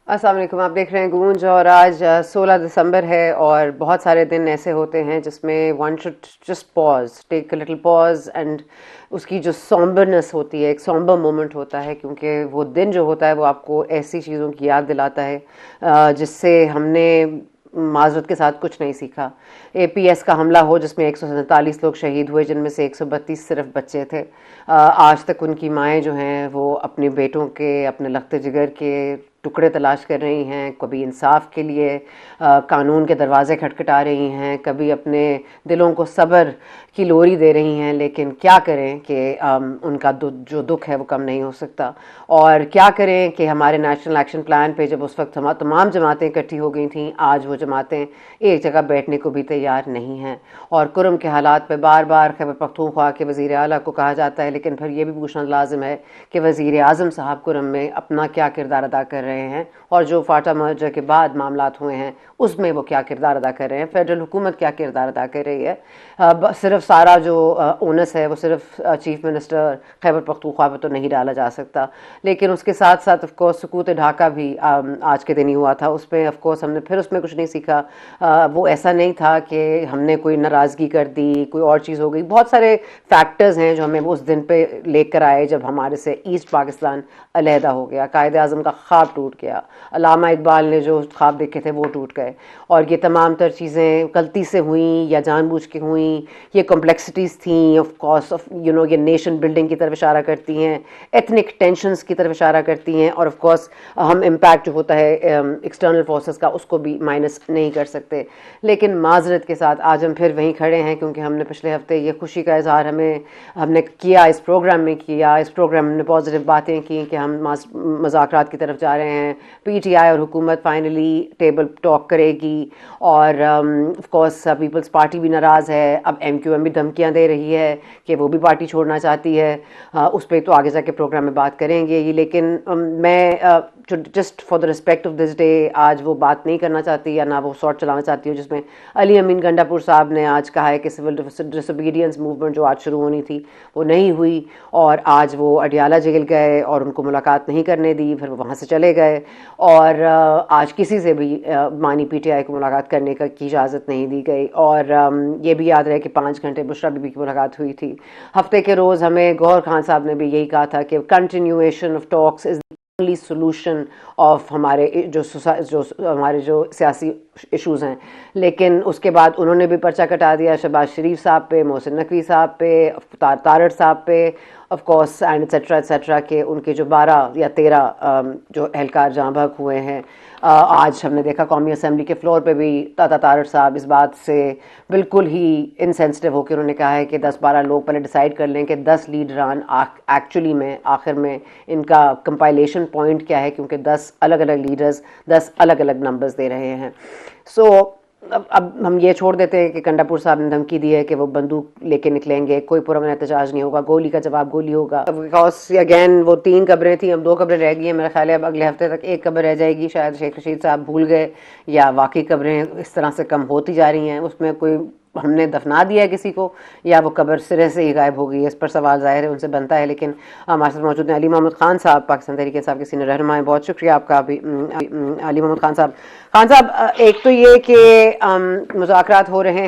السلام علیکم، آپ دیکھ رہے ہیں گونج، اور آج 16 دسمبر ہے، اور بہت سارے دن ایسے ہوتے ہیں جس میں one should just pause, take a little pause, and اس کی جو سومبرنس ہوتی ہے، ایک سومبر مومنٹ ہوتا ہے، کیونکہ وہ دن جو ہوتا ہے وہ آپ کو ایسی چیزوں کی یاد دلاتا ہے جس سے ہم نے معذرت کے ساتھ کچھ نہیں سیکھا۔ اے پی ایس کا حملہ ہو جس میں 147 لوگ شہید ہوئے، جن میں سے 132 صرف بچے تھے۔ آج تک ان کی مائیں جو ہیں وہ اپنے بیٹوں کے، اپنے لخت جگر کے ٹکڑے تلاش کر رہی ہیں، کبھی انصاف کے لیے قانون کے دروازے کھٹکھٹا رہی ہیں، کبھی اپنے دلوں کو صبر کی لوری دے رہی ہیں، لیکن کیا کریں کہ ان کا جو دکھ ہے وہ کم نہیں ہو سکتا۔ اور کیا کریں کہ ہمارے نیشنل ایکشن پلان پہ جب اس وقت تمام جماعتیں اکٹھی ہو گئی تھیں، آج وہ جماعتیں ایک جگہ بیٹھنے کو بھی تیار نہیں ہیں، اور کرم کے حالات پہ بار بار خیبر پختونخوا کے وزیر اعلیٰ کو کہا جاتا ہے، لیکن پھر یہ بھی پوچھنا لازم ہے کہ وزیر اعظم صاحب کرم میں اپنا کیا کردار ادا کر رہے ہیں، اور جو فاٹا مرجر کے بعد معاملات ہوئے ہیں اس میں وہ کیا کردار ادا کر رہے ہیں، فیڈرل حکومت کیا کردار ادا کر رہی ہے۔ صرف سارا جو اونس ہے وہ صرف چیف منسٹر خیبر پختونخوا پہ تو نہیں ڈالا جا سکتا، لیکن اس کے ساتھ ساتھ آف کورس سکوت ڈھاکہ بھی آج کے دن ہی ہوا تھا، اس میں آف کورس ہم نے پھر اس میں کچھ نہیں سیکھا۔ وہ ایسا نہیں تھا کہ ہم نے کوئی ناراضگی کر دی، کوئی اور چیز ہو گئی، بہت سارے فیکٹرز ہیں جو ہمیں اس دن پہ لے کر آئے جب ہمارے سے ایسٹ پاکستان علیحدہ ہو گیا، قائد اعظم کا خواب ٹوٹ گیا، علامہ اقبال نے جو خواب دیکھے تھے وہ ٹوٹ گئے، اور یہ تمام تر چیزیں غلطی سے ہوئیں یا جان بوجھ کے ہوئیں۔ یہ کمپلیکسٹیز تھیں، آف کورس یہ نیشن بلڈنگ کی طرف اشارہ کرتی ہیں، ایتھنک ٹینشنز کی طرف اشارہ کرتی ہیں، اور آف کورس ہم امپیکٹ جو ہوتا ہے ایکسٹرنل فورسز کا اس کو بھی مائنس نہیں کر سکتے۔ لیکن معذرت کے ساتھ آج ہم پھر وہیں کھڑے ہیں، کیونکہ ہم نے پچھلے ہفتے یہ خوشی کا اظہار ہم نے کیا، اس پروگرام میں کیا، اس پروگرام میں پازیٹیو باتیں کی کہ ہم مذاکرات کی طرف جا رہے ہیں، پی ٹی آئی اور حکومت فائنلی ٹیبل ٹاک کرے گی، اور آف کورس پیپلز پارٹی بھی ناراض ہے، اب ایم کیو ایم بھی دھمکیاں دے رہی ہے کہ وہ بھی پارٹی چھوڑنا چاہتی ہے، اس پہ تو آگے جا کے پروگرام میں بات کریں گے یہ، لیکن میں just for the respect of this day آج وہ بات نہیں کرنا چاہتی یا نہ وہ سارٹ چلانا چاہتی ہوں جس میں علی امین گنڈا پور صاحب نے آج کہا ہے کہ سول ڈس اوبیڈینس موومنٹ جو آج شروع ہونی تھی وہ نہیں ہوئی، اور آج وہ اڈیالہ جیل گئے اور ان کو ملاقات نہیں کرنے دی، پھر وہ وہاں سے چلے گئے، اور آج کسی سے بھی مانی پی ٹی آئی کو ملاقات کرنے کی اجازت نہیں دی گئی، اور یہ بھی یاد رہے کہ 5 گھنٹے بشریٰ بی بی کی ملاقات ہوئی تھی۔ ہفتے کے روز ہمیں گوہر خان صاحب نے بھی یہی کہا تھا کہ continuation of talks is only solution of ہمارے ہمارے جو سیاسی ایشوز ہیں، لیکن اس کے بعد انہوں نے بھی پرچہ کٹا دیا شہباز شریف صاحب پہ، محسن نقوی صاحب پہ، تارڑ صاحب پہ، of course and et cetera et cetera, کہ ان کے جو 12 یا 13 جو اہلکار جاں بحق ہوئے ہیں۔ آج ہم نے دیکھا قومی اسمبلی کے فلور پہ بھی تاتا تارڑ صاحب اس بات سے بالکل ہی انسینسٹیو ہو کے انہوں نے کہا ہے کہ 10-12 لوگ پہلے ڈیسائیڈ کر لیں کہ 10 لیڈران ایکچولی میں آخر میں ان کا کمپائلیشن پوائنٹ کیا ہے، کیونکہ 10 الگ الگ لیڈرز 10 الگ الگ نمبرز دے رہے ہیں۔ سو اب ہم یہ چھوڑ دیتے ہیں کہ کنڈا پور صاحب نے دھمکی دی ہے کہ وہ بندوق لے کے نکلیں گے، کوئی پرامن احتجاج نہیں ہوگا، گولی کا جواب گولی ہوگا، بیکاز اگین وہ 3 قبریں تھیں، اب 2 قبریں رہ گئی ہیں، میرا خیال ہے اب اگلے ہفتے تک 1 قبر رہ جائے گی، شاید شیخ رشید صاحب بھول گئے یا واقعی قبریں اس طرح سے کم ہوتی جا رہی ہیں، اس میں کوئی ہم نے دفنا دیا ہے کسی کو یا وہ قبر سرے سے ہی غائب ہو گئی ہے، اس پر سوال ظاہر ہے ان سے بنتا ہے۔ لیکن ہمارے ساتھ موجود ہیں علی محمد خان صاحب، پاکستان تحریک انصاف کے سینئر رہنما ہیں، بہت شکریہ آپ کا بھی علی محمد خان صاحب۔ خان صاحب، ایک تو یہ کہ مذاکرات ہو رہے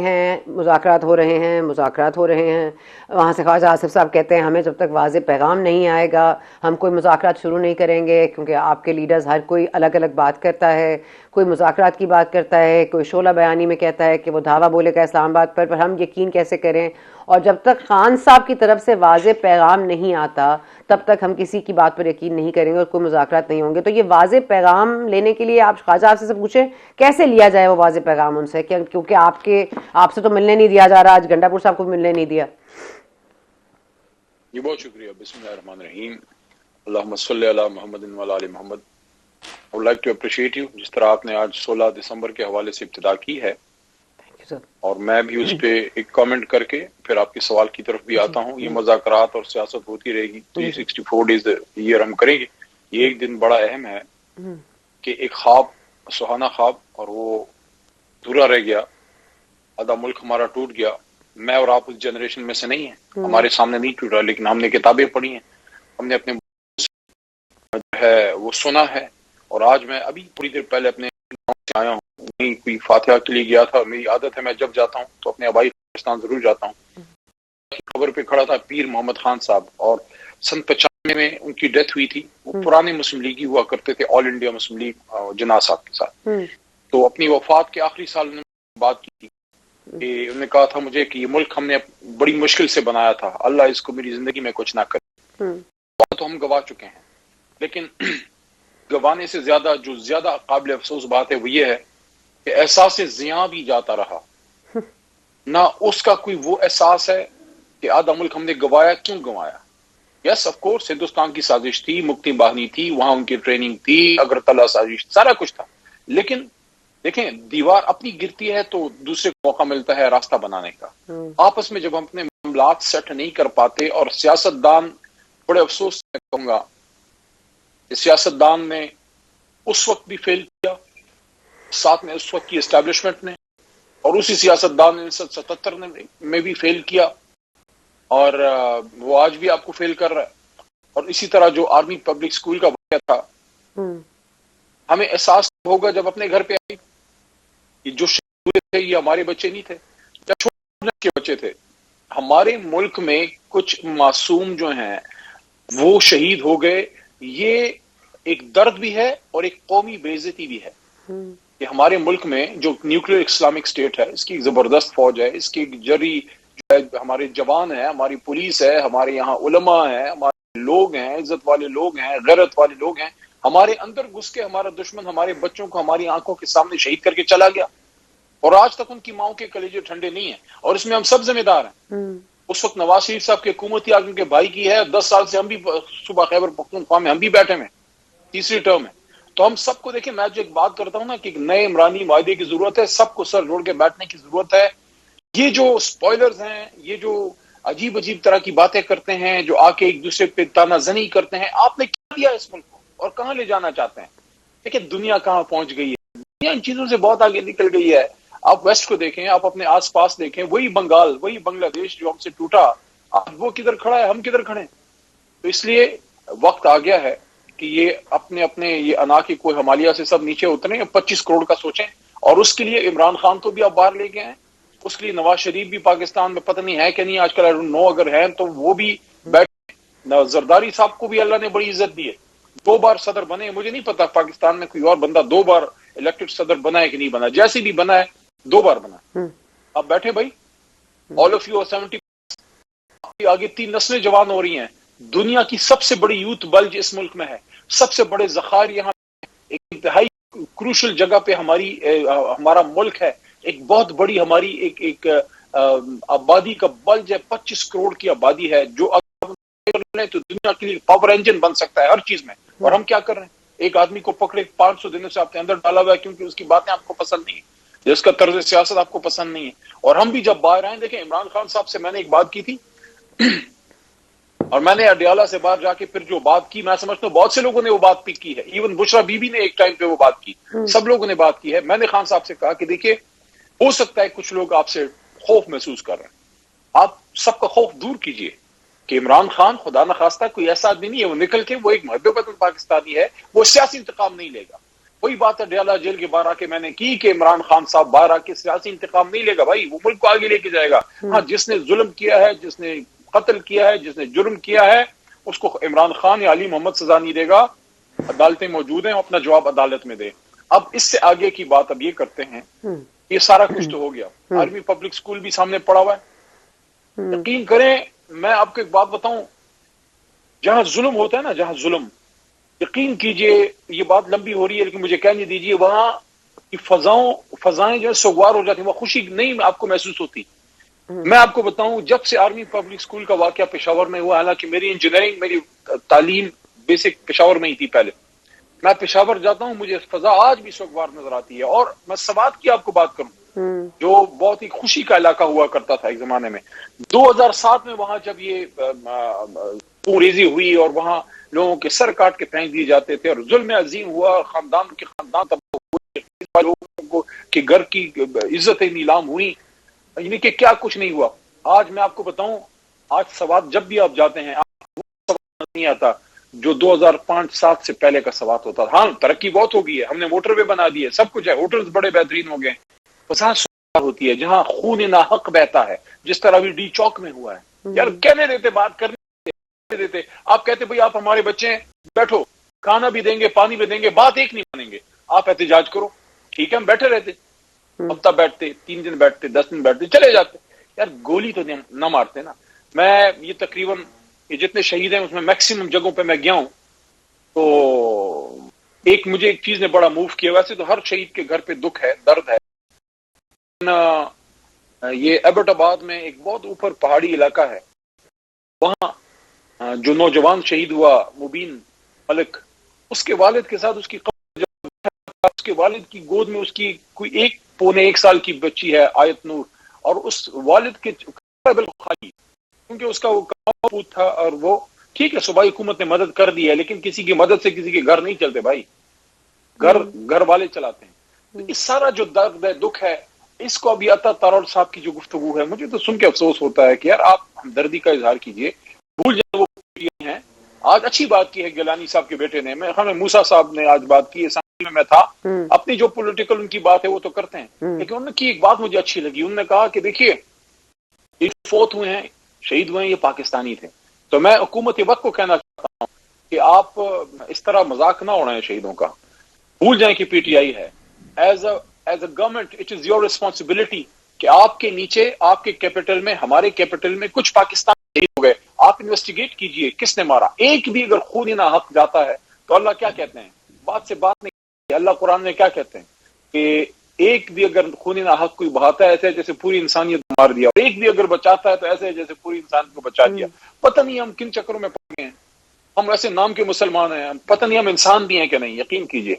ہیں، وہاں سے خواجہ آصف صاحب کہتے ہیں ہمیں جب تک واضح پیغام نہیں آئے گا ہم کوئی مذاکرات شروع نہیں کریں گے، کیونکہ آپ کے لیڈرز ہر کوئی الگ الگ بات کرتا ہے، کوئی مذاکرات کی بات کرتا ہے، کوئی شعلہ بیانی میں کہتا ہے کہ وہ دھاوا بولے گا اسلام آباد پر ہم یقین کیسے کریں، اور جب تک خان صاحب کی طرف سے واضح پیغام نہیں آتا تب تک ہم کسی کی بات پر یقین نہیں کریں گے اور کوئی مذاکرات نہیں ہوں گے۔ تو یہ واضح پیغام لینے کے لیے آپ خواجہ آصف سے پوچھیں کیسے لیا جائے وہ واضح پیغام ان سے، کیونکہ آپ سے تو ملنے نہیں دیا جا رہا، آج گنڈا پور صاحب کو بھی ملنے نہیں دیا۔ جی بہت شکریہ، بسم اللہ الرحمن الرحیم، اللہم صلی علی محمد وعلی آل محمد۔ I would like to appreciate you جس طرح آپ نے آج 16 دسمبر کے حوالے سے ابتدا کی ہے، اور میں بھی اس پہ ایک کامنٹ کر کے پھر آپ کے سوال کی طرف بھی آتا ہوں۔ یہ مذاکرات اور سیاست ہوتی رہے گی، 364 ڈیز ایئر ہم کریں گے۔ یہ ایک دن بڑا اہم ہے کہ ایک خواب، سہانا خواب، اور وہ دھورا رہ گیا، آدھا ملک ہمارا ٹوٹ گیا۔ میں اور آپ اس جنریشن میں سے نہیں ہیں، ہمارے سامنے نہیں ٹوٹا، لیکن ہم نے کتابیں پڑھی ہیں، ہم نے اپنے جو ہے وہ سنا ہے، اور آج میں ابھی تھوڑی دیر پہلے اپنے گاؤں سے آیا ہوں، وہیں کوئی فاتحہ کے لیے گیا تھا. میری عادت ہے میں جب جاتا ہوں تو اپنے آبائی قبرستان ضرور جاتا ہوں. خبر پہ کھڑا تھا پیر محمد خان صاحب، اور سن 95 میں ان کی ڈیتھ ہوئی تھی. وہ پرانے مسلم لیگی ہوا کرتے تھے، آل انڈیا مسلم لیگ جناح صاحب کے ساتھ. تو اپنی وفات کے آخری سال انہوں نے بات کی تھی کہ انہوں نے کہا تھا مجھے کہ یہ ملک ہم نے بڑی مشکل سے بنایا تھا، اللہ اس کو میری زندگی میں کچھ نہ کرے. تو ہم گوا چکے ہیں، لیکن گوانے سے زیادہ جو زیادہ قابل افسوس بات ہے وہ یہ ہے کہ احساس زیاں بھی جاتا رہا، نہ اس کا کوئی وہ احساس ہے کہ آدھا ملک ہم نے گوایا. کیوں گوایا؟ یس آف کورس ہندوستان کی سازش تھی، مکتی باہنی تھی، وہاں ان کی ٹریننگ تھی، اگرتلا سازش، سارا کچھ تھا. لیکن دیکھیں دیوار اپنی گرتی ہے تو دوسرے کو موقع ملتا ہے راستہ بنانے کا. آپس میں جب ہم اپنے معاملات سیٹ نہیں کر پاتے، اور سیاستدان، بڑے افسوس سے کہوں گا کہ سیاستدان نے اس وقت بھی فیل کیا، ساتھ میں اس وقت کی اسٹیبلشمنٹ نے، اور اسی سیاستدان نے 1977 میں بھی فیل کیا، اور وہ آج بھی آپ کو فیل کر رہا ہے. اور اسی طرح جو آرمی پبلک اسکول کا واقعہ تھا، ہمیں احساس ہوگا جب اپنے گھر پہ آئی کہ جو شہید ہوئے تھے یہ ہمارے بچے نہیں تھے، یا چھوٹے کے بچے تھے. ہمارے ملک میں کچھ معصوم جو ہیں وہ شہید ہو گئے. یہ ایک درد بھی ہے اور ایک قومی بے عزتی بھی ہے کہ ہمارے ملک میں جو نیوکلیئر اسلامک اسٹیٹ ہے، اس کی زبردست فوج ہے، اس کی جری جو ہے، ہمارے جوان ہیں، ہماری پولیس ہے، ہمارے یہاں علماء ہیں، ہمارے لوگ ہیں، عزت والے لوگ ہیں، غیرت والے لوگ ہیں. ہمارے اندر گھس کے ہمارا دشمن ہمارے بچوں کو ہماری آنکھوں کے سامنے شہید کر کے چلا گیا، اور آج تک ان کی ماؤں کے کلیجے ٹھنڈے نہیں ہیں، اور اس میں ہم سب ذمہ دار ہیں. اس وقت نواز شریف صاحب کی حکومت تھی، آج ان کے بھائی کی ہے. 10 سال سے ہم بھی صوبہ خیبر پختونخوا میں ہم بھی بیٹھے ہیں، تیسری ٹرم ہے. تو ہم سب کو دیکھیں، میں جو ایک بات کرتا ہوں نا کہ ایک نئے عمرانی معاہدے کی ضرورت ہے، سب کو سر جوڑ کے بیٹھنے کی ضرورت ہے. یہ جو سپوائلرز ہیں، یہ جو عجیب عجیب طرح کی باتیں کرتے ہیں، جو آ کے ایک دوسرے پہ تانا زنی کرتے ہیں، آپ نے کیا دیا اس ملک کو اور کہاں لے جانا چاہتے ہیں؟ دیکھیں دنیا کہاں پہنچ گئی ہے، دنیا ان چیزوں سے بہت آگے نکل گئی ہے. آپ ویسٹ کو دیکھیں، آپ اپنے آس پاس دیکھیں، وہی بنگال، وہی بنگلہ دیش جو ہم سے ٹوٹا، آج وہ کدھر کھڑا ہے، ہم کدھر کھڑے ہیں. تو اس لیے وقت آ گیا ہے کہ یہ اپنے اپنے یہ انا کے کوئی ہمالیہ سے سب نیچے اتریں، 25 کروڑ کا سوچیں. اور اس کے لیے عمران خان کو بھی آپ باہر لے گئے ہیں، اس کے لیے نواز شریف بھی پاکستان میں پتہ نہیں ہے کہ نہیں، آج کل نو اگر ہیں تو وہ بھی بیٹھے. زرداری صاحب کو بھی اللہ نے بڑی عزت دی ہے، 2 بار صدر بنے. مجھے نہیں پتا پاکستان میں کوئی اور بندہ 2 بار الیکٹڈ صدر بنا ہے کہ نہیں بنا، جیسے بھی بنا ہے 2 بار بنا. آپ بیٹھے بھائی، آل آف یو 70، آگے 3 نسلیں جوان ہو رہی ہیں. دنیا کی سب سے بڑی یوتھ بلج اس ملک میں ہے، سب سے بڑے ذخائر یہاں، ایک انتہائی کروشل جگہ پہ ہمارا ملک ہے. ایک بہت بڑی ہماری ایک آبادی کا بلج ہے، 25 کروڑ کی آبادی ہے، جو تو دنیا کے لیے پاور انجن بن سکتا ہے ہر چیز میں. اور ہم کیا کر رہے ہیں؟ ایک آدمی کو پکڑے 500 دنوں سے آپ کے اندر ڈالا ہوا ہے کیونکہ اس کی باتیں آپ کو پسند نہیں ہے، جس کا طرز سیاست آپ کو پسند نہیں ہے. اور ہم بھی جب باہر آئے، دیکھیں عمران خان صاحب سے میں نے ایک بات کی تھی، اور میں نے اڈیالہ سے باہر جا کے پھر جو بات کی، میں سمجھتا ہوں بہت سے لوگوں نے وہ بات پک کی ہے، ایون بشرا بی بی نے ایک ٹائم پہ وہ بات کی، سب لوگوں نے بات کی ہے. میں نے خان صاحب سے کہا کہ دیکھیے ہو سکتا ہے کچھ لوگ آپ سے خوف محسوس کر رہے ہیں، آپ سب کا خوف دور کیجئے کہ عمران خان خدا نخواستہ کوئی ایسا آدمی نہیں ہے، وہ نکل کے وہ ایک محب وطن پاکستانی ہے، وہ سیاسی انتقام نہیں لے گا. وہی بات اڈیالہ جیل کے باہر آ کے میں نے کی کہ عمران خان صاحب باہر آ کے سیاسی انتقام نہیں لے گا بھائی، وہ ملک کو آگے لے کے جائے گا. ہاں جس نے ظلم کیا ہے، جس نے قتل کیا ہے، جس نے جرم کیا ہے، اس کو عمران خان یا علی محمد سزا نہیں دے گا. عدالتیں موجود ہیں، اپنا جواب عدالت میں دے. اب اس سے آگے کی بات اب یہ کرتے ہیں، یہ سارا کچھ تو ہو گیا، آرمی پبلک اسکول بھی سامنے پڑا ہوا ہے. یقین کریں، میں آپ کو ایک بات بتاؤں، جہاں ظلم ہوتا ہے نا، جہاں ظلم، یقین کیجئے، یہ بات لمبی ہو رہی ہے لیکن مجھے کہنے دیجئے، وہاں کی فضائیں جو ہے سوگوار ہو جاتی ہیں، وہ خوشی نہیں آپ کو محسوس ہوتی. میں آپ کو بتاؤں، جب سے آرمی پبلک اسکول کا واقعہ پشاور میں ہوا، حالانکہ میری انجینئرنگ، میری تعلیم بیسک پشاور میں ہی تھی پہلے، میں پشاور جاتا ہوں، مجھے فضا آج بھی سوگوار نظر آتی ہے. اور میں سوات کی آپ کو بات کروں جو بہت ہی خوشی کا علاقہ ہوا کرتا تھا ایک زمانے میں، 2007 میں وہاں جب یہ ریزی ہوئی اور وہاں لوگوں کے سر کاٹ کے پھینک دیے جاتے تھے اور ظلم عظیم ہوا، خاندان تباہ ہوئے، لوگوں کے گھر کی عزتیں نیلام ہوئی، یعنی کہ کیا کچھ نہیں ہوا. آج میں آپ کو بتاؤں، آج سوات جب بھی آپ جاتے ہیں، آپ کو نہیں آتا جو 2005-7 سے پہلے کا سوات ہوتا تھا. ہاں ترقی بہت ہو گئی ہے, ہم نے موٹر وے بنا دی ہے, سب کچھ ہے, ہوٹلز بڑے بہترین ہو گئے. فساد ہوتی ہے جہاں خون ناحق بہتا ہے, جس طرح ابھی ڈی چوک میں ہوا ہے. یار کہنے دیتے, بات کرنے دیتے. آپ کہتے بھئی آپ ہمارے بچے ہیں, بیٹھو, کھانا بھی دیں گے, پانی بھی دیں گے, بات ایک نہیں مانیں گے, آپ احتجاج کرو. ٹھیک ہے, ہم بیٹھے رہتے, ہفتہ بیٹھتے, 3 دن بیٹھتے, 10 دن بیٹھتے, چلے جاتے. یار گولی تو نہ مارتے نا. میں یہ تقریباً یہ جتنے شہید ہیں اس میں میکسیمم جگہوں پہ میں گیا ہوں, تو مجھے ایک چیز نے بڑا موو کیا. ویسے تو ہر شہید کے گھر پہ دکھ ہے, درد ہے. یہ ایبٹ آباد میں ایک بہت اوپر پہاڑی علاقہ ہے, وہاں جو نوجوان شہید ہوا مبین ملک, اس کے والد کے ساتھ اس کے والد کی گود میں اس کی کوئی 1.25 سال کی بچی ہے آیت نور, اور اس والد کے خالی, کیونکہ اس کا وہ پوت تھا. اور وہ ٹھیک ہے صوبائی حکومت نے مدد کر دی ہے, لیکن کسی کی مدد سے کسی کے گھر نہیں چلتے بھائی, گھر والے چلاتے ہیں. تو اس سارا جو درد ہے, دکھ ہے, اس کو ابھی عطا تارول صاحب کی جو گفتگو ہے, مجھے تو سن کے افسوس ہوتا ہے کہ یار آپ ہمدردی کا اظہار کیجئے. بھول جائیں وہ ہیں. آج اچھی بات کی ہے گیلانی صاحب کے بیٹے نے, ہمیں موسیٰ صاحب نے آج بات کی, اسمبلی میں تھا, اپنی جو پولیٹیکل ان کی بات ہے وہ تو کرتے ہیں, لیکن انہوں نے کی ایک بات مجھے اچھی لگی. انہوں نے کہا کہ دیکھیے یہ فوت ہوئے ہیں, شہید ہوئے ہیں, یہ پاکستانی تھے. تو میں حکومت وقت کو کہنا چاہتا ہوں کہ آپ اس طرح مذاق نہ اڑائیں شہیدوں کا. بھول جائیں کہ پی ٹی آئی ہے. As a government it is your responsibility کہ آپ کے نیچے, آپ کے کیپٹل میں, ہمارے کیپٹل میں کچھ پاکستان شہید ہو گئے, آپ انویسٹیگیٹ کیجئے کس نے مارا. ایک بھی اگر خون ناحق جاتا ہے تو اللہ کیا کہتے ہیں, بات سے بات نہیں. اللہ قرآن میں کیا کہتے ہیں کہ ایک بھی اگر خون ناحق کوئی بہاتا ہے ایسے جیسے پوری انسانیت کو مار دیا, اور ایک بھی اگر بچاتا ہے تو ایسے جیسے پوری انسانیت کو بچا دیا. پتہ نہیں ہم کن چکروں میں پڑ گئے ہیں. ہم ویسے نام کے مسلمان ہیں, پتہ نہیں ہم انسان بھی ہیں کہ نہیں. یقین کیجئے.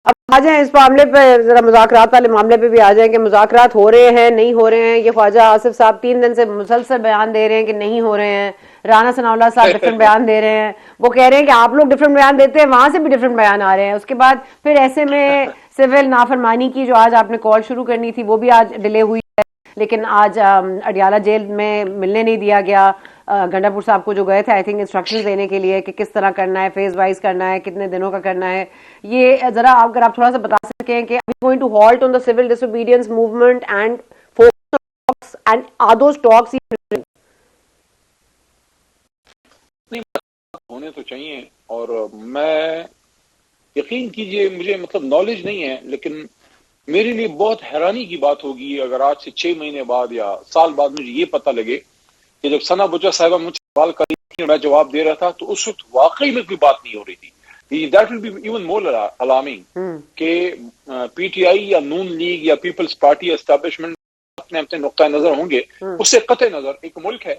اب آ جائیں اس معاملے پہ, ذرا مذاکرات والے معاملے پہ بھی آ جائیں کہ مذاکرات ہو رہے ہیں نہیں ہو رہے ہیں. یہ خواجہ آصف صاحب 3 دن سے مسلسل بیان دے رہے ہیں کہ نہیں ہو رہے ہیں. رانا ثناء اللہ صاحب ڈفرینٹ بیان دے رہے ہیں. وہ کہہ رہے ہیں کہ آپ لوگ ڈفرینٹ بیان دیتے ہیں, وہاں سے بھی ڈفرینٹ بیان آ رہے ہیں. اس کے بعد پھر ایسے میں سول نافرمانی کی جو آج آپ نے کال شروع کرنی تھی وہ بھی آج ڈیلے ہوئی ہے, لیکن آج اڈیالہ جیل میں ملنے نہیں دیا گیا. گنڈا پور صاحب کو جو گئے تھے آئی تھنک انسٹرکشن دینے کے لیے کہ کس طرح کرنا ہے, فیز وائز کرنا ہے, کتنے دنوں کا کرنا ہے. یہ ذرا اگر آپ تھوڑا سا بتا سکیں کہ are we going to halt on the civil disobedience movement and focus on talks, and are those talks even ہونے تو چاہیے. اور میں یقین کیجئے مجھے مطلب نالج نہیں ہے, لیکن میرے لیے بہت حیرانی کی بات ہوگی اگر آج سے 6 مہینے بعد یا سال بعد مجھے یہ پتہ لگے کہ جب ثنا بچہ صاحبہ مجھ سے سوال کر رہی تھی میں جواب دے رہا تھا تو اس وقت واقعی میں کوئی بات نہیں ہو رہی تھی. That will be even more alarming کہ پی ٹی آئی یا نون لیگ یا پیپلز پارٹی اسٹیبلشمنٹ اپنے اپنے نقطۂ نظر ہوں گے. اس سے قطع نظر ایک ملک ہے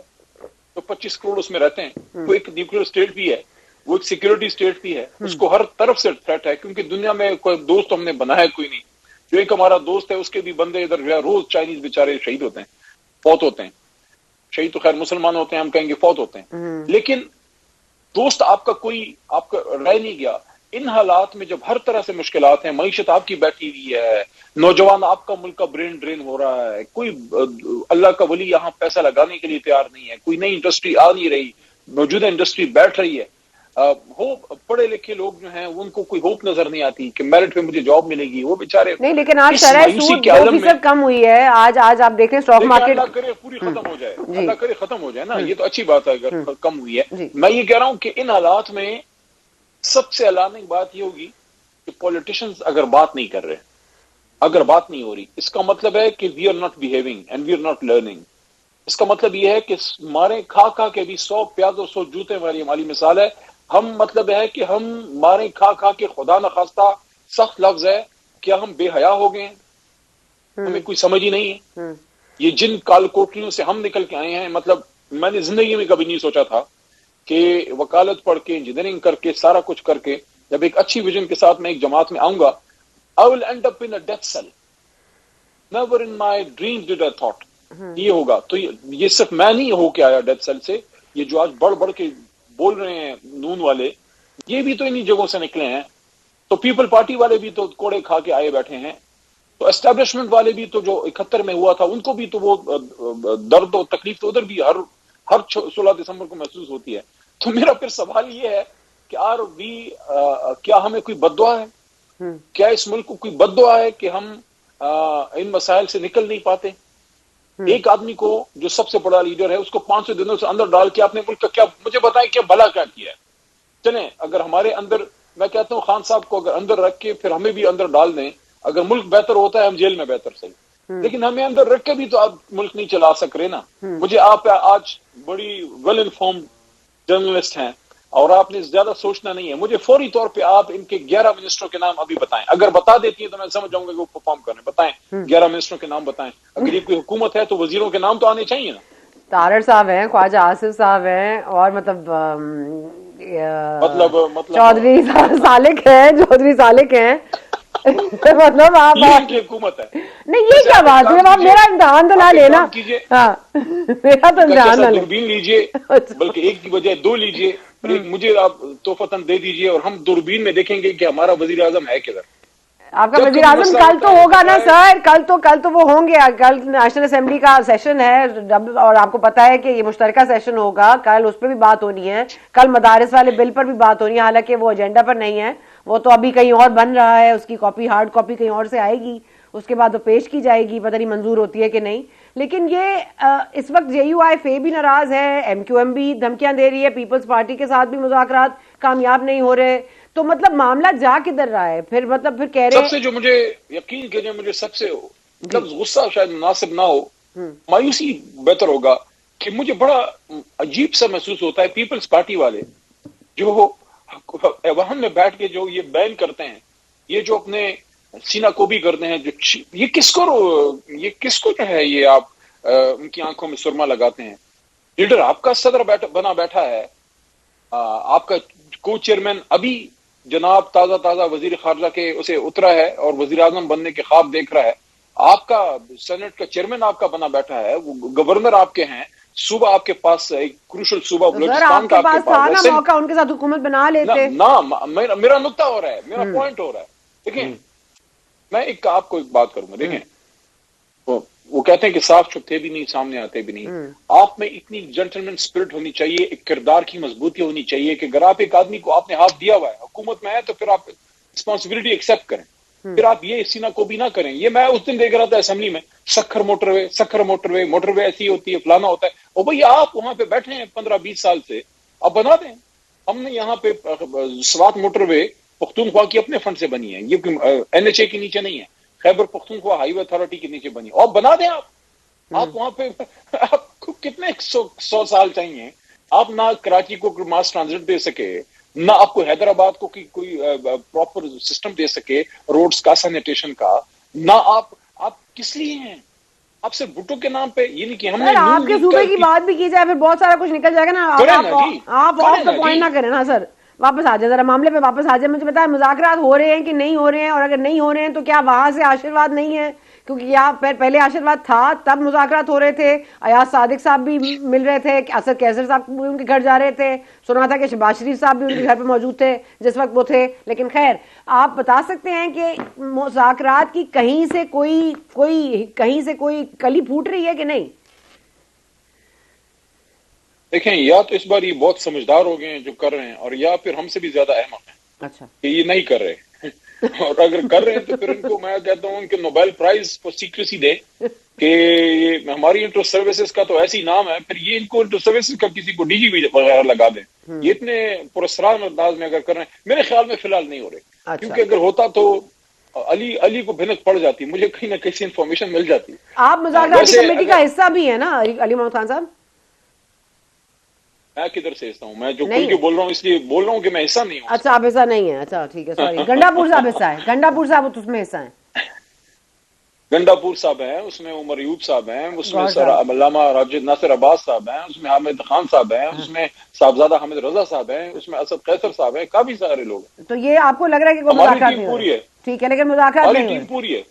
تو 25 کروڑ اس میں رہتے ہیں, وہ ایک نیوکلیر اسٹیٹ بھی ہے, وہ ایک سیکورٹی اسٹیٹ بھی ہے, اس کو ہر طرف سے تھریٹ ہے. کیونکہ دنیا میں کوئی دوست ہم نے بنایا کوئی نہیں. جو ایک ہمارا دوست ہے اس کے بھی بندے ادھر جو ہے روز چائنیز بیچارے شہید ہوتے ہیں, فوت ہوتے ہیں. شہید تو خیر مسلمان ہوتے ہیں, ہم کہیں گے فوت ہوتے ہیں, لیکن دوست آپ کا کوئی آپ کا رہ نہیں گیا. ان حالات میں جب ہر طرح سے مشکلات ہیں, معیشت آپ کی بیٹھی ہوئی ہے, نوجوان آپ کا ملک کا برین ڈرین ہو رہا ہے, کوئی اللہ کا ولی یہاں پیسہ لگانے کے لیے تیار نہیں ہے, کوئی نئی انڈسٹری آ نہیں رہی, موجودہ انڈسٹری بیٹھ رہی ہے. پڑھے لکھے لوگ جو ہیں ان کو کوئی ہوپ نظر نہیں آتی کہ میرٹ پہ مجھے جاب ملے گی, وہ بیچارے نہیں. لیکن آج شرح سود 2% کم ہوئی ہے. آج آپ دیکھیں اسٹاک مارکیٹ, اللہ کرے پوری ختم ہو جائے, اللہ کرے ختم ہو جائے نا, یہ تو اچھی بات ہے اگر کم ہوئی ہے. میں یہ کہہ رہا ہوں کہ ان حالات میں سب سے الارمنگ بات یہ ہوگی کہ پولیٹیشنز اگر بات نہیں کر رہے, اگر بات نہیں ہو رہی, اس کا مطلب ہے کہ we are not behaving and we are not learning. اس کا مطلب یہ ہے کہ مارے کھا کھا کے بھی 100 پیازوں 100 جوتے والی ہماری مثال ہے. ہم مطلب ہے کہ ہم مارے کھا کھا کے خدا نخواستہ سخت لفظ ہے کیا ہم بے حیا ہو گئے ہیں, ہمیں کوئی سمجھ ہی نہیں ہے. یہ جن کال کوٹریوں سے ہم نکل کے آئے ہیں, مطلب میں نے زندگی میں کبھی نہیں سوچا تھا کہ وکالت پڑھ کے انجینئرنگ کر کے سارا کچھ کر کے جب ایک اچھی ویژن کے ساتھ میں ایک جماعت میں آؤں گا, I will end up in a death cell. Never in my dreams did I thought یہ ہوگا. تو یہ صرف میں نہیں ہو کے آیا ڈیتھ سیل سے, یہ جو آج بڑھ بڑھ کے بول رہے ہیں نون والے, یہ بھی تو انہی جگہوں سے نکلے ہیں. تو پیپل پارٹی والے بھی تو کوڑے کھا کے آئے بیٹھے ہیں, تو اسٹیبلشمنٹ والے بھی تو جو 71 میں ہوا تھا ان کو بھی تو وہ درد و تکلیف تو ادھر بھی ہر 16 دسمبر کو محسوس ہوتی ہے. تو میرا پھر سوال یہ ہے کہ کیا ہمیں کوئی بد دعا ہے؟ کیا اس ملک کو کوئی بد دعا ہے کہ ہم ان مسائل سے نکل نہیں پاتے؟ ایک آدمی کو جو سب سے بڑا لیڈر ہے اس کو 500 دنوں سے اندر ڈال کے اپنے ملک کا کیا، مجھے بتائیں کیا بھلا کیا کیا ہے؟ چلیں اگر ہمارے اندر، میں کہتا ہوں خان صاحب کو اگر اندر رکھ کے پھر ہمیں بھی اندر ڈال دیں، اگر ملک بہتر ہوتا ہے ہم جیل میں بہتر صحیح، لیکن ہمیں اندر رکھ کے بھی تو آپ ملک نہیں چلا سک رہے نا۔ مجھے آپ آج بڑی ویل انفارمڈ جرنلسٹ ہیں اور آپ نے زیادہ سوچنا نہیں ہے، مجھے فوری طور پہ آپ ان کے 11 منسٹروں کے نام ابھی بتائیں، اگر بتا دیتی ہیں تو میں سمجھ جاؤں گا کہ وہ پرفارم کر رہے ہیں۔ بتائیں 11 منسٹروں کے نام بتائیں، اگر یہ کوئی حکومت ہے تو وزیروں کے نام تو آنے چاہیے نا۔ طارر صاحب ہیں، خواجہ آصف صاحب ہیں، اور مطلب چودھری سالک ہیں، چودھری سالک ہیں مطلب آپ یہ ان کی حکومت ہے۔ نہیں، یہ کیا بات ہے؟ آپ میرا امتحان تو نہ لینا، ہاں میرا تو امتحان نہ لے، دوربین لیجئے، بلکہ ایک کی بجائے 2 لیجئے، اور ایک مجھے آپ تحفتاً دے دیجئے، اور ہم دوربین میں دیکھیں گے کہ ہمارا وزیر اعظم ہے کدھر۔ آپ کا وزیر اعظم کل تو ہوگا نا سر، کل تو وہ ہوں گے، کل نیشنل اسمبلی کا سیشن ہے، اور آپ کو پتا ہے کہ یہ مشترکہ سیشن ہوگا، کل اس پہ بھی بات ہونی ہے، کل مدارس والے بل پر بھی بات ہونی ہے، حالانکہ وہ ایجنڈا پر نہیں ہے، وہ تو ابھی کہیں اور بن رہا ہے، اس کی کاپی، ہارڈ کاپی کہیں اور سے آئے گی، اس کے بعد وہ پیش کی جائے گی، پتہ نہیں منظور ہوتی ہے کہ نہیں۔ لیکن یہ اس وقت جے یو آئی فے بھی ناراض ہے، ایم کیو ایم بھی دھمکیاں دے رہی ہے، پیپلز پارٹی کے ساتھ بھی مذاکرات کامیاب نہیں ہو رہے، تو مطلب معاملہ جا کدھر رہا ہے پھر؟ مطلب پھر کہہ رہے سب سے جو مجھے یقین کیجئے، مجھے سب سے لفظ غصہ شاید مناسب نہ ہو، مایوسی بہتر ہوگا، کہ مجھے بڑا عجیب سا محسوس ہوتا ہے پیپلز پارٹی والے جو ایوان میں بیٹھ کے جو یہ بین کرتے ہیں، یہ جو اپنے سینہ کو بھی کرتے ہیں، جو یہ کس کو جو ہے یہ آپ ان کی آنکھوں میں سرما لگاتے ہیں؟ لیڈر آپ کا صدر بنا بیٹھا ہے، آپ کا کو چیئرمین ابھی جناب تازہ وزیر خارجہ کے اسے اترا ہے اور وزیر اعظم بننے کے خواب دیکھ رہا ہے، آپ کا سینٹ کا چیئرمین آپ کا بنا بیٹھا ہے، وہ گورنر آپ کے ہیں، صوبہ آپ کے پاس ایک کروشل صوبہ بلوچستان کا آپ کے پاس تھا نا موقع، ان کے ساتھ حکومت بنا لیتے نا۔ میرا نقطہ ہو رہا ہے، میرا پوائنٹ ہو رہا ہے۔ دیکھیں میں آپ کو ایک بات کروں گا، دیکھیں وہ کہتے ہیں کہ صاف چھپتے بھی نہیں، سامنے آتے بھی نہیں، آپ میں اتنی جنٹلمین اسپرٹ ہونی چاہیے، ایک کردار کی مضبوطی ہونی چاہیے کہ اگر آپ ایک آدمی کو آپ نے ہاتھ دیا ہوا ہے، حکومت میں ہے، تو پھر آپ رسپانسبلٹی ایکسپٹ کریں، پھر آپ یہ سینہ کو بھی نہ کریں۔ یہ میں اس دن دیکھ رہا تھا اسمبلی میں، سکھر موٹر وے ایسی ہوتی ہے، فلانا ہوتا ہے، اور بھئی آپ وہاں پہ بیٹھے ہیں 15-20 سال سے، آپ بنا دیں۔ ہم نے یہاں پہ سوات موٹر وے پختونخوا کی اپنے فنڈ سے بنی ہے، یہ NHA کے نیچے نہیں ہے، خیبر پختونخوا ہائی وے اتھارٹی کے نیچے بنی، اور بنا دیں آپ وہاں پہ۔ آپ کو کتنے 100 سال چاہیے؟ آپ نہ کراچی کو ماس ٹرانزٹ دے سکے، نہ آپ کو حیدرآباد کو کوئی پراپر سسٹم دے سکے روڈز کا، سینیٹیشن کا، نہ آپ کس لیے ہیں؟ آپ صرف بھٹو کے نام پہ، یہ نہیں کہ ہم نے آپ کے صوبے کی بات بھی کی جائے پھر بہت سارا کچھ نکل جائے گا نا۔ آپ آف دا پوائنٹ نہ کریں نا سر، واپس آ جائے ذرا معاملے پہ واپس آ جائے۔ مجھے بتائیں مذاکرات ہو رہے ہیں کہ نہیں ہو رہے ہیں، اور اگر نہیں ہو رہے ہیں تو کیا وہاں سے آشیرواد نہیں ہے؟ کیونکہ یہاں پہلے آشیرواد تھا تب مذاکرات ہو رہے تھے، ایاز صادق صاحب بھی مل رہے تھے، اسد کیسر صاحب بھی ان کے گھر جا رہے تھے، سنا تھا کہ شہباز شریف صاحب بھی ان کے گھر پہ موجود تھے جس وقت وہ تھے۔ لیکن خیر، آپ بتا سکتے ہیں کہ مذاکرات کی کہیں سے کوئی کلی پھوٹ رہی ہے کہ نہیں؟ دیکھیں، یا تو اس بار یہ بہت سمجھدار ہو گئے ہیں جو کر رہے ہیں، اور یا پھر ہم سے بھی زیادہ احمق ہیں اچھا کہ یہ نہیں کر رہے، اور اگر کر رہے ہیں تو پھر ان کو میں کہتا ہوں ان کے نوبیل پرائز فار سیکریسی دے، کہ یہ ہماری انٹر سروسز کا تو ایسی نام ہے، پھر یہ ان کو انٹر سروسز کا کسی کو DG وغیرہ لگا دیں۔ یہ اتنے پراسرار انداز میں اگر کر رہے ہیں، میرے خیال میں فی الحال نہیں ہو رہے، کیونکہ اگر ہوتا تو علی کو بھنک پڑ جاتی، مجھے کہیں نہ کہیں سے انفارمیشن مل جاتی۔ آپ مذاکرات کی کمیٹی کا حصہ بھی ہے نا علی محمد خان صاحب؟ میں کدھر سے حصہ ہوں؟ میں جو کل کے بول رہا ہوں اس لیے بول رہا ہوں کہ میں حصہ نہیں ہوں۔ اچھا آپ حصہ نہیں ہے، اچھا ٹھیک ہے، سوری۔ گنڈا پور صاحب حصہ ہے، گنڈا پور صاحب اس میں حصہ ہیں، گنڈا پور صاحب ہیں، اس میں عمر ایوب صاحب ہیں، اس میں علامہ راجد ناصر عباس صاحب ہیں، اس میں حامد خان صاحب ہیں، اس میں صاحبزادہ حامد رضا صاحب ہیں، اس میں اسد قیصر صاحب ہیں، کافی سارے لوگ ہیں۔ تو یہ آپ کو لگ رہا ہے کہ کوئی مذاکرات نہیں ہو رہے؟ ٹھیک ہے، لیکن مذاکرات نہیں ہو رہے؟ ٹیم پوری ہے،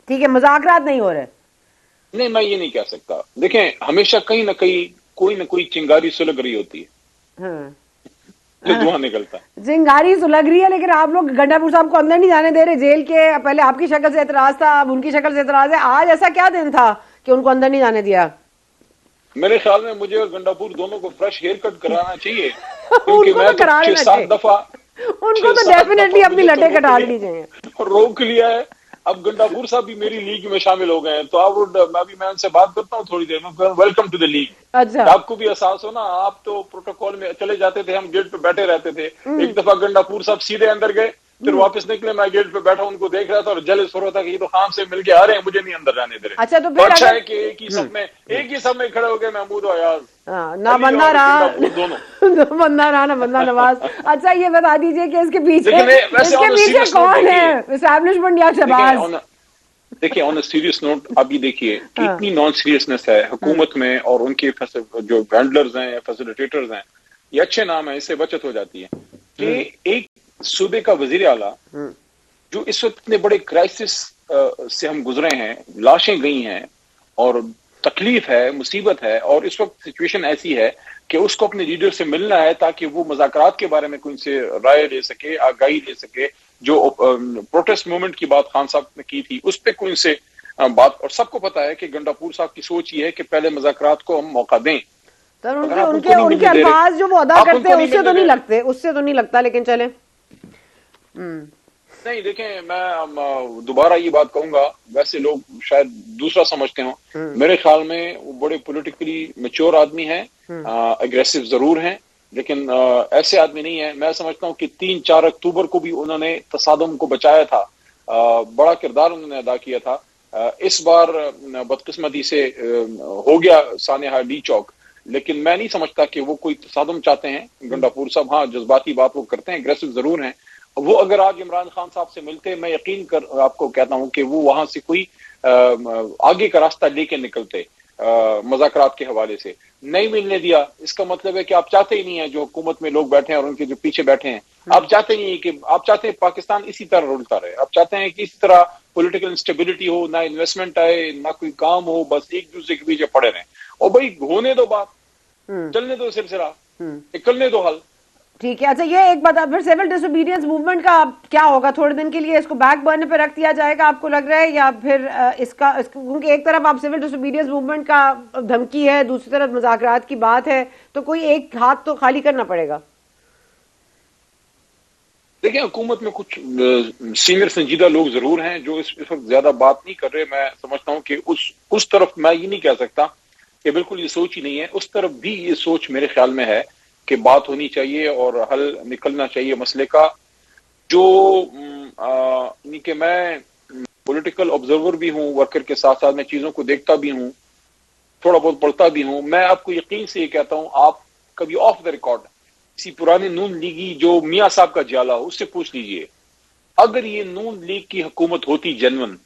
ٹھیک ہے، مذاکرات نہیں ہو رہے؟ نہیں، میں یہ نہیں کہہ سکتا۔ دیکھیں، ہمیشہ کہیں نہ کہیں کوئی نہ کوئی چنگاری سلگ رہی ہوتی ہے، جو دھواں نکلتا ہے۔ چنگاری سلگ رہی ہے، لیکن آپ لوگ گنڈا پور صاحب کو اندر نہیں جانے دے رہے جیل کے۔ پہلے آپ کی شکل سے اعتراض تھا، اب ان کی شکل سے اعتراض ہے۔ آج ایسا کیا دن تھا کہ ان کو اندر نہیں جانے دیا؟ میرے خیال میں مجھے اور گنڈاپور دونوں کو فریش ہیئر کٹ کرانا چاہیے، ان کیونکہ کو میں تو تو کرا لینا 6-7 چاہیے، دفعہ ان کو تو ڈیفینیٹلی اپنی لٹے کٹا لینی چاہیے. روک لیا ہے. اب گنڈاپور صاحب بھی میری لیگ میں شامل ہو گئے ہیں، تو میں ان سے بات کرتا ہوں تھوڑی دیر میں. Welcome to the league. اچھا آپ کو بھی احساس ہو نا، آپ تو پروٹوکول میں چلے جاتے تھے، ہم گیٹ پہ بیٹھے رہتے تھے. ایک دفعہ گنڈاپور صاحب سیدھے اندر گئے، پھر واپس نکلے، میں گیٹ پہ بیٹھا ان کو دیکھ رہا تھا اور جلس ہو رہا تھا کہ یہ تو خان سے مل کے آ رہے ہیں، مجھے نہیں اندر جانے دے رہے. اچھا تو تو پھر اچھا اگر ہے کہ ایک ہی سب میں کھڑے ہو گئے محمود و ایاز، نہ علی بندہ اور رہا گنڈاپور دونوں. نہ بندہ رہا نہ بندہ نواز. اچھا یہ بتا دیجئے کہ اس کے لیکن ویسے آن اے پیچھے سیریس نوٹ کون ہے؟ دیکھیے، اسٹیبلشمنٹ یا شہباز؟ دیکھیں آن اے سیریس نوٹ ابھی دیکھیے کہ ہاں اتنی نان سیریسنس ہے حکومت میں، اور ان کے جو ہینڈلرز ہیں یا فیسیلیٹیٹرز ہیں، یہ اچھے نام ہیں، اس سے بچت ہو جاتی ہے کہ ایک صوبے کا وزیر اعلیٰ جو اس وقت اتنے بڑے کرائسس سے ہم گزرے ہیں، لاشیں گئی ہیں اور تکلیف ہے، مصیبت ہے، اور اس وقت سچویشن ایسی ہے کہ اس کو اپنے لیڈر سے ملنا ہے تاکہ وہ مذاکرات کے بارے میں کوئی سے رائے لے سکے، آگاہی لے سکے. جو پروٹیسٹ موومنٹ کی بات خان صاحب نے کی تھی اس پہ کوئی سے بات، اور سب کو پتا ہے کہ گنڈاپور صاحب کی سوچ یہ ہے کہ پہلے مذاکرات کو ہم موقع دیں. سر اگر آپ ان کو نہیں کے ملنے دے رہے، الفاظ جو وہ ادا آپ ان کرتے کو ہیں نہیں اس سے ملنے تو دے نہیں رہے. لگتے، اس سے تو نہیں لگتا، لیکن چلیں. نہیں دیکھیں، میں دوبارہ یہ بات کہوں گا، ویسے لوگ شاید دوسرا سمجھتے ہوں، میرے خیال میں وہ بڑے پولیٹیکلی میچور آدمی ہیں، اگریسو ضرور ہیں، لیکن ایسے آدمی نہیں ہیں. میں سمجھتا ہوں کہ 3-4 اکتوبر کو بھی انہوں نے تصادم کو بچایا تھا، بڑا کردار انہوں نے ادا کیا تھا. اس بار بدقسمتی سے ہو گیا سانحہ ڈی چوک، لیکن میں نہیں سمجھتا کہ وہ کوئی تصادم چاہتے ہیں. گنڈاپور صاحب ہاں جذباتی بات وہ کرتے ہیں، اگریسو ضرور ہیں. وہ اگر آج عمران خان صاحب سے ملتے، میں یقین کر آپ کو کہتا ہوں کہ وہ وہاں سے کوئی آگے کا راستہ لے کے نکلتے. مذاکرات کے حوالے سے نہیں ملنے دیا، اس کا مطلب ہے کہ آپ چاہتے ہی نہیں ہیں جو حکومت میں لوگ بیٹھے ہیں اور ان کے جو پیچھے بیٹھے ہیں، آپ چاہتے ہی کہ آپ چاہتے ہیں پاکستان اسی طرح رولتا رہے. آپ چاہتے ہیں کہ اسی طرح پولیٹیکل انسٹیبلٹی ہو، نہ انویسٹمنٹ آئے، نہ کوئی کام ہو، بس ایک دوسرے کے پیچھے پڑے رہیں. اور بھائی ہونے دو بات، چلنے دو سلسلہ، نکلنے دو حل. ٹھیک ہے. اچھا یہ ایک بات، پھر سول ڈس اوبیڈینس موومنٹ کا کیا ہوگا؟ تھوڑے دن کے لیے اس کو بیک برنر پہ رکھ دیا جائے گا آپ کو لگ رہا ہے، یا پھر کیونکہ ایک طرف آپ سول ڈس اوبیڈینس موومنٹ کا دھمکی ہے، دوسری طرف مذاکرات کی بات ہے، تو کوئی ایک ہاتھ تو خالی کرنا پڑے گا. دیکھیں حکومت میں کچھ سینئر سنجیدہ لوگ ضرور ہیں جو اس وقت زیادہ بات نہیں کر رہے. میں سمجھتا ہوں کہ اس طرف میں یہ نہیں کہہ سکتا کہ بالکل یہ سوچ ہی نہیں ہے، اس طرف بھی یہ سوچ میرے خیال میں ہے کہ بات ہونی چاہیے اور حل نکلنا چاہیے مسئلے کا. جو یعنی کہ میں پولیٹیکل آبزرور بھی ہوں، ورکر کے ساتھ ساتھ میں چیزوں کو دیکھتا بھی ہوں، تھوڑا بہت پڑھتا بھی ہوں. میں آپ کو یقین سے یہ کہتا ہوں، آپ کبھی آف دا ریکارڈ کسی پرانے نون لیگی جو میاں صاحب کا جالا ہو اس سے پوچھ لیجئے، اگر یہ نون لیگ کی حکومت ہوتی جنون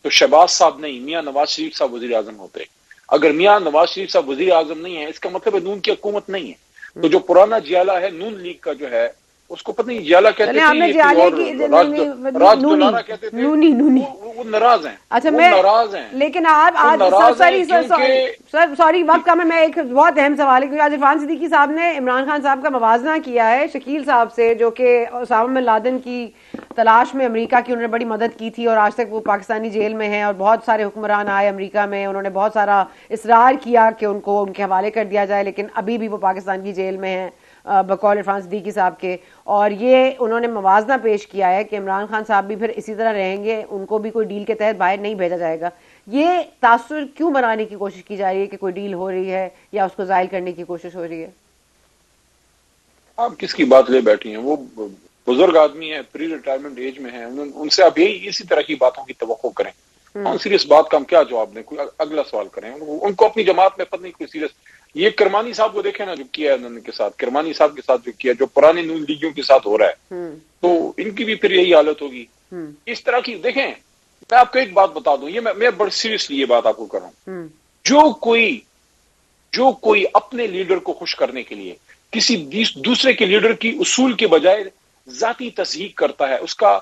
تو شہباز صاحب نہیں، میاں نواز شریف صاحب وزیر اعظم ہوتے. اگر میاں نواز شریف صاحب وزیر اعظم نہیں ہے، اس کا مطلب ہے نون کی حکومت نہیں ہے. تو جو پرانا جیالہ ہے نون لیگ کا جو ہے، اس کو پتہ نہیں جیالہ کہتے تھے یہ کوئی اور راج دولارہ کہتے تھے، وہ ناراض ہیں. اچھا وہ میں ناراض ہیں، لیکن آپ وہ آج ناراض ہیں کیونکہ سوری وقت کا میں ایک بہت اہم سوال ہے، کیونکہ آج عرفان صدیقی صاحب نے عمران خان صاحب کا موازنہ کیا ہے شکیل صاحب سے، جو کہ اسامہ بن لادن کی تلاش میں امریکہ کی انہوں نے بڑی مدد کی تھی، اور آج تک وہ پاکستانی جیل میں ہیں، اور بہت سارے حکمران آئے امریکہ میں، انہوں نے بہت سارا اصرار کیا کہ ان کو ان کے حوالے کر دیا جائے، لیکن ابھی بھی وہ پاکستان کی جیل میں ہیں بقول عرفان صدیقی صاحب کے. اور یہ انہوں نے موازنہ پیش کیا ہے کہ عمران خان صاحب بھی پھر اسی طرح رہیں گے، ان کو بھی کوئی ڈیل کے تحت باہر نہیں بھیجا جائے گا. یہ تاثر کیوں بنانے کی کوشش کی جا رہی ہے کہ کوئی ڈیل ہو رہی ہے یا اس کو زائل کرنے کی کوشش ہو رہی ہے؟ آپ کس کی بات لے بیٹھی ہیں؟ وہ بزرگ آدمی ہیں، پری ریٹائرمنٹ ایج میں ہیں، ان سے آپ اسی طرح کی باتوں کی توقع کریں. کون سیریس بات کا ہم کیا جواب دیں؟ کوئی اگلا سوال کریں. ان کو اپنی جماعت میں پتہ نہیں کوئی سیریس. یہ کرمانی صاحب کو دیکھیں نا جو کیا ہے انہوں نے کے ساتھ، کرمانی صاحب کے ساتھ جو کیا، جو پرانے نون لیگیوں کے ساتھ ہو رہا ہے، تو ان کی بھی پھر یہی حالت ہوگی. اس طرح کی دیکھیں، میں آپ کو ایک بات بتا دوں، یہ میں بڑی سیریسلی یہ بات آپ کو کر رہا ہوں. جو کوئی اپنے لیڈر کو خوش کرنے کے لیے کسی دوسرے کے لیڈر کی اصول کے بجائے ذاتی تصحیح کرتا ہے، اس کا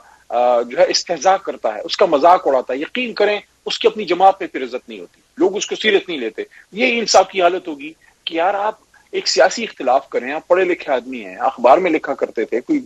جو ہے استہزاء کرتا ہے، اس کا مذاق اڑاتا ہے، یقین کریں اس کی اپنی جماعت میں پھر عزت نہیں ہوتی، لوگ اس کو سیریس نہیں لیتے. یہ انصاف کی حالت ہوگی کہ یار آپ ایک سیاسی اختلاف کریں، آپ پڑھے لکھے آدمی ہیں، اخبار میں لکھا کرتے تھے، کوئی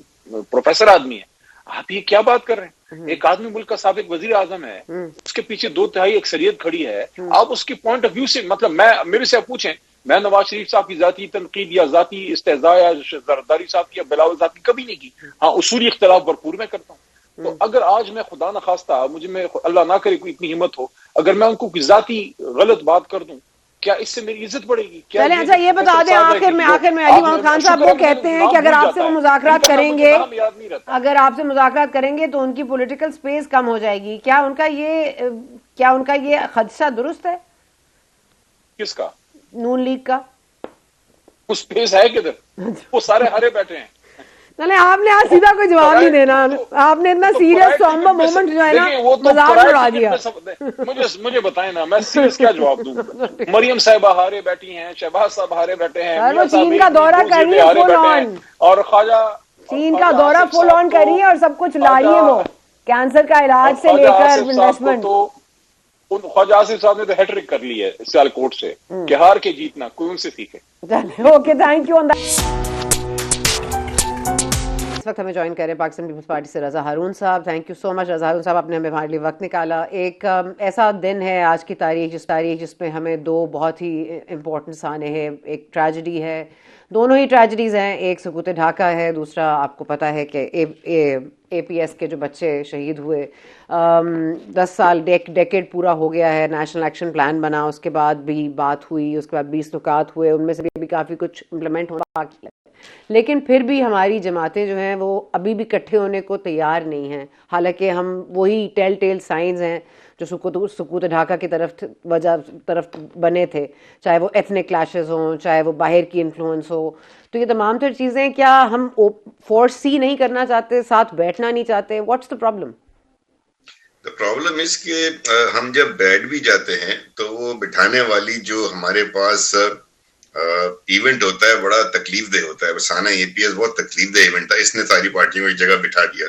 پروفیسر آدمی ہے، آپ یہ کیا بات کر رہے ہیں؟ ایک آدمی ملک کا سابق وزیر اعظم ہے, اس کے پیچھے 2/3 اکثریت کھڑی ہے, آپ اس کی پوائنٹ آف ویو سے, مطلب میرے سے پوچھیں, میں نواز شریف صاحب کی ذاتی تنقید یا ذاتی استہزاء یا زرداری صاحب کی یا بلاول ذاتی کبھی نہیں کی. ہاں اصولی اختلاف بھرپور میں کرتا ہوں. تو اگر آج میں خدا نخواستہ مجھے میں اللہ نہ کرے کوئی اتنی ہمت ہو, اگر میں ان کو کوئی ذاتی غلط بات کر دوں, کیا اس سے میری عزت بڑھے گی؟ چلیں اچھا یہ بتا دیں آخر میں علی محمد خان صاحب وہ کہتے ہیں کہ اگر آپ سے وہ مذاکرات کریں گے, اگر آپ سے مذاکرات کریں گے تو ان کی پولیٹیکل سپیس کم ہو جائے گی. کیا ان کا یہ خدشہ درست ہے؟ کس کا؟ نون لیگ کا. اس سپیس ہے کدھر؟ وہ سارے ہرے بیٹھے ہیں. چلیں آپ نے آج سیدھا کوئی جواب نہیں دینا, آپ نے اتنا سیریس سومبر مومنٹ جو ہے نا مذاق اڑا دیا. مجھے بتائیں نا, میں سیریس کیا جواب دوں؟ مریم صاحبہ ہارے بیٹھی ہیں, شہباز صاحب ہارے بیٹھے ہیں, وہ چین کا دورہ کر رہی ہے فل آن, اور خواجہ چین کا دورہ فل آن کر رہی ہے اور سب کچھ لا رہی ہے, وہ کینسر کا علاج سے لے کر انویسٹمنٹ. خواجہ آصف صاحب نے تو ہیٹرک کر لی ہے سیال کوٹ سے کہ ہار کے جیتنا, کوئی ان سے سیکھے. Okay thank you. اس وقت ہمیں جوائن کر رہے ہیں پاکستان پیپلز پارٹی سے رضا ہارون صاحب. تھینک یو سو مچ رضا ہارون صاحب, آپ نے ہمارے لیے وقت نکالا. ایک ایسا دن ہے آج کی تاریخ جس میں ہمیں دو بہت ہی امپورٹنٹس آنے ہیں. ایک ٹریجڈی ہے, دونوں ہی ٹریجڈیز ہیں, ایک سقوط ڈھاکہ ہے, دوسرا آپ کو پتہ ہے کہ اے پی ایس کے جو بچے شہید ہوئے. 10 سال ڈیکیڈ پورا ہو گیا ہے, نیشنل ایکشن پلان بنا, اس کے بعد بھی بات ہوئی, اس کے بعد 20 نکات ہوئے, ان میں سے بھی کافی کچھ امپلیمنٹ ہونا باقی ہے. لیکن پھر بھی ہماری جماعتیں جو ہیں وہ ابھی بھی اکٹھے ہونے کو تیار نہیں ہیں, حالانکہ ہم وہی ٹیل سائنز ہیں جو سقوط ڈھاکہ کی طرف بنے تھے, چاہے وہ ایتھنک کلیشز ہوں, چاہے وہ باہر کی انفلوئنس ہو. تو یہ تمام تر چیزیں کیا ہم فورس سی نہیں کرنا چاہتے, ساتھ بیٹھنا نہیں چاہتے؟ What's the problem? The problem is کہ ہم جب بیٹھ بھی جاتے ہیں تو وہ بٹھانے والی جو ہمارے پاس ایونٹ ہوتا ہے بڑا تکلیف دہ ہوتا ہے. سانہ اے پی ایس بہت تکلیف دہ ایونٹ تھا, اس نے ساری پارٹیوں کو ایک جگہ بٹھا دیا,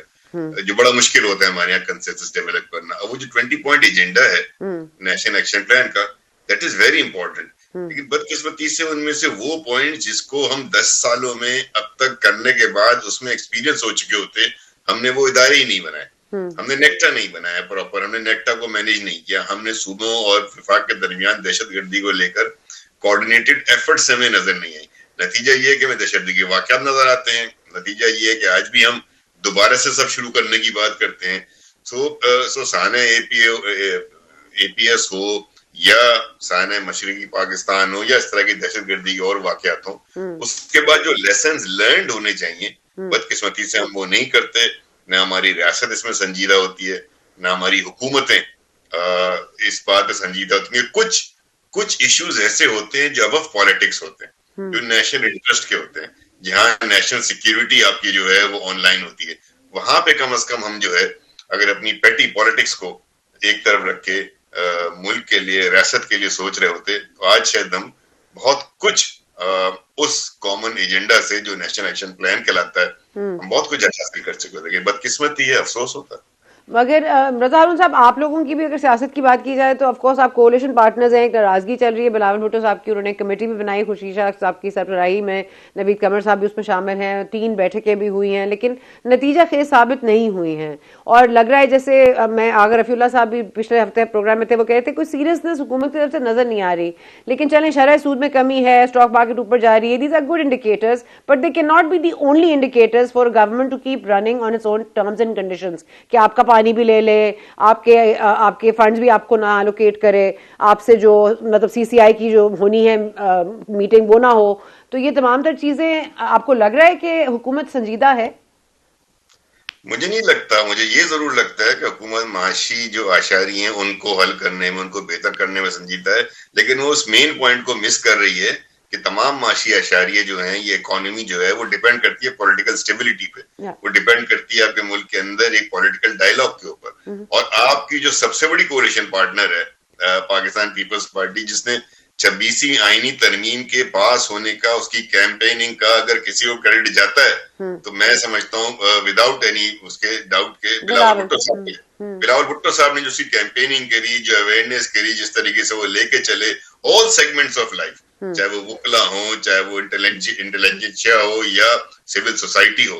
جو بڑا مشکل ہوتا ہے ہمارے یہاں کنسنسس ڈیولپ کرنا. اب وہ جو 20 پوائنٹ ایجنڈا ہے نیشنل ایکشن پلان کا, دیٹ از ویری امپورٹنٹ. لیکن بدقسمتی سے ان میں سے وہ پوائنٹ جس کو ہم 10 سالوں میں اب تک کرنے کے بعد اس میں ایکسپیرینس ہو چکے ہوتے, ہم نے وہ ادارے ہی نہیں بنائے. ہم نے نیکٹا نہیں بنایا پراپر, ہم نے نیکٹا کو مینیج نہیں کیا, ہم نے صوبوں اور وفاق کے درمیان دہشت گردی کو لے کر کوآرڈینیٹڈ ایفرٹس ہمیں نظر نہیں آئی. نتیجہ یہ ہے کہ ہمیں دہشت گردی کے واقعات نظر آتے ہیں. نتیجہ یہ ہے کہ آج بھی ہم دوبارہ سے سب شروع کرنے کی بات کرتے ہیں. سو سانہ اے پی ایس ہو یا سانہ مشرقی پاکستان ہو یا اس طرح کی دہشت گردی کے اور واقعات ہوں, اس کے بعد جو لیسنز لرنڈ ہونے چاہیے, بدقسمتی سے ہم وہ نہیں کرتے. نہ ہماری ریاست اس میں سنجیدہ ہوتی ہے, نہ ہماری حکومتیں اس بات پہ سنجیدہ ہوتی ہیں. کچھ ایشوز ایسے ہوتے ہیں جو ابو پالیٹکس ہوتے ہیں, جو نیشنل انٹرسٹ کے ہوتے ہیں, جہاں نیشنل سیکیورٹی آپ کی جو ہے وہ آن لائن ہوتی ہے. وہاں پہ کم از کم ہم جو ہے اگر اپنی پیٹی پالیٹکس کو ایک طرف رکھ کے ملک کے لیے, ریاست کے لیے سوچ رہے ہوتے, تو آج شاید ہم بہت کچھ اس کامن ایجنڈا سے جو نیشنل ایکشن پلان کہلاتا ہے, ہم بہت کچھ حاصل کر چکے ہوتے. بدقسمتی ہے, افسوس ہوتا ہے. مگر رضا ہارون صاحب, آپ لوگوں کی بھی اگر سیاست کی بات کی جائے تو آف کورس آپ کولیشن پارٹنرز ہیں, ایک ناراضگی چل رہی ہے بلاول بھٹو صاحب کی, انہوں نے کمیٹی بھی بنائی خورشید صاحب کی سربراہی میں, نوید قمر صاحب بھی اس میں شامل ہیں, 3 بیٹھکیں بھی ہوئی ہیں, لیکن نتیجہ خیز ثابت نہیں ہوئی ہیں. اور لگ رہا ہے جیسے میں آگر رفیع اللہ صاحب بھی پچھلے ہفتے پروگرام میں تھے, وہ کہتے تھے کوئی سیریسنس حکومت کی طرف سے نظر نہیں آ رہی. لیکن چلیں شرح سود میں کمی ہے, اسٹاک مارکیٹ اوپر جا رہی ہے, these are good indicators, but they can not be the only indicators for government to keep running on its own terms and conditions, کہ آپ کا پانی بھی لے لے, آپ کے فنڈز بھی آپ کو نہ الوکیٹ کرے, آپ سے جو مطلب سی سی آئی کی جو ہونی ہے میٹنگ وہ نہ ہو. تو یہ تمام تر چیزیں آپ کو لگ رہا ہے کہ حکومت سنجیدہ ہے؟ مجھے نہیں لگتا. مجھے یہ ضرور لگتا ہے کہ حکومت معاشی جو آشاری ہیں ان کو حل کرنے میں, ان کو بہتر کرنے میں سنجیدہ ہے, لیکن وہ اس مین پوائنٹ کو مس کر رہی ہے کہ تمام معاشی اشاریہ جو ہیں, یہ اکانومی جو ہے وہ ڈیپینڈ کرتی ہے پولیٹیکل اسٹیبلٹی پہ, وہ ڈیپینڈ کرتی ہے آپ کے ملک کے اندر ایک پولیٹیکل ڈائلاگ کے اوپر. اور آپ کی جو سب سے بڑی کولیشن پارٹنر ہے پاکستان پیپلز پارٹی, جس نے 26ویں آئینی ترمیم کے پاس ہونے کا, اس کی کیمپیننگ کا اگر کسی کو کریڈٹ جاتا ہے تو میں سمجھتا ہوں وداؤٹ اینی اس کے ڈاؤٹ کے بلاول بھٹو صاحب نے جو اس کی کیمپیننگ کری, جو اویئرنیس کری, جس طریقے سے وہ لے کے چلے آل سیگمنٹس آف لائف, چاہے وہ وکلا ہوں, چاہے وہ انٹیلیجنشیا ہو, یا civil society who,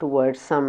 towards some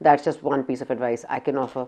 That's just one piece of advice I can offer,